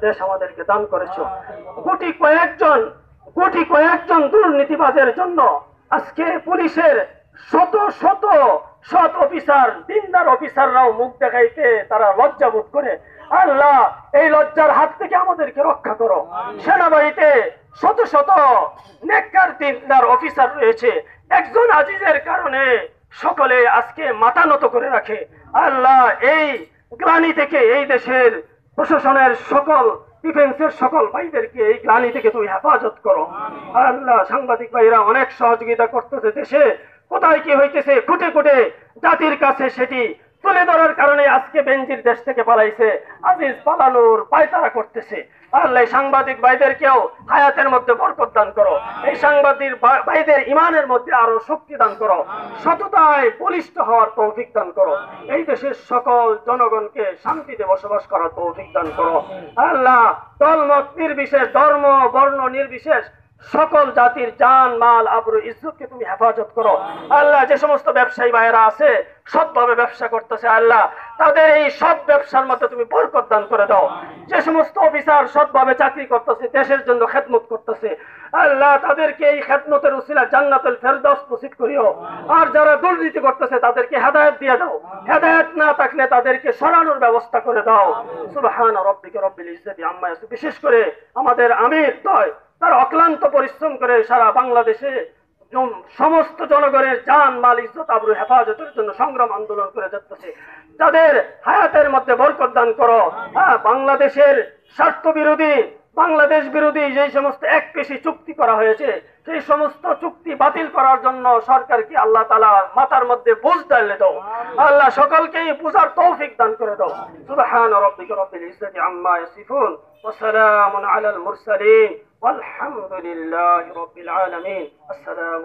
দেশ আমাদেরকে দান করেছো। গুটি কয়েকজন দুর্নীতিবাজের জন্য আজকে পুলিশের শত শত সৎ অফিসার, দিনদার অফিসাররাও মুখ দেখাইতে তারা লজ্জা বোধ করে। আল্লাহ, এই লজ্জার হাত থেকে আমাদেরকে রক্ষা করো। সেনাবাহিনীতে শত শত নেককার দিনদার অফিসার রয়েছে, একজন আজিজের কারণে সকলে আজকে মাথা নত করে রাখে। আল্লাহ, এই গ্লানি থেকে এই দেশের প্রশাসনের সকল, ডিফেন্সের সকল ভাইদেরকে এই গ্লানি থেকে তুমি হেফাজত করো। আল্লাহ, সাংবাদিক ভাইরা অনেক সহযোগিতা করতেছে, দেশে কোথায় কি হইতেছে খুঁটে খুঁটে জাতির কাছে সেটি তুলে ধরার কারণে আজকে বেনজির দেশ থেকে পালাইছে, আজিজ পালানোর পায়তারা করতেছে। আল্লাহ, সাংবাদিক ভাইদেরকেও হায়াতের মধ্যে বরকত দান করো, এই সাংবাদিক ভাইদের ইমানের মধ্যে আরো শক্তি দান করো, সততায় বলিষ্ঠ হওয়ার তৌফিক দান করো, এই দেশের সকল জনগণকে শান্তিতে বসবাস করার তৌফিক দান করো। আল্লাহ, দলমত নির্বিশেষ, ধর্ম বর্ণ নির্বিশেষ সকল জাতির জান মাল আবরু ইজ্জতকে তুমি হেফাজত করো। আল্লাহ, যে সমস্ত ব্যবসায়ী ভাইয়েরা আছে সৎভাবে ব্যবসা করতেছে, আল্লাহ তাদের এই সৎ ব্যবসার মধ্যে তুমি বরকত দান করে দাও। যে সমস্ত অফিসার সৎভাবে চাকরি করতেছে, দেশের জন্য খেদমত করতেছে, আল্লাহ তাদেরকে এই খেদমতের উসিলা জান্নাতুল ফেরদাউস নসিব করিও। আর যারা দুর্নীতি করতেছে তাদেরকে হেদায়েত দিয়ে দাও, হেদায়েত না থাকলে তাদেরকে সরানোর ব্যবস্থা করে দাও। সুবহান রাব্বিকা রব্বিল ইজ্জাতি আম্মা ইয়াসিফুন। বিশেষ করে আমাদের আমির দয়, তারা অক্লান্ত পরিশ্রম করে সারা বাংলাদেশে সমস্ত জনগণের জান মাল ইজ্জত আবরু হেফাজতের জন্য সংগ্রাম আন্দোলন করে যাচ্ছে। তাদের হায়াতের মধ্যে বরকত দান করো। বাংলাদেশের স্বার্থ বিরোধী, বাংলাদেশ বিরোধী যে সমস্ত একপেশি চুক্তি করা হয়েছে, সেই সমস্ত চুক্তি বাতিল করার জন্য সরকারকে আল্লাহ তাআলা মাথার মধ্যে বোঝ ঢেলে দাও। আল্লাহ, সকলকেই বুঝার তৌফিক দান করে দাও। সুবহান রাব্বিকা রব্বিল ইজ্জাতি আম্মা ইয়াসিফুন ওয়া সালামুন আলাল মুরসালিন والحمد لله رب العالمين. السلام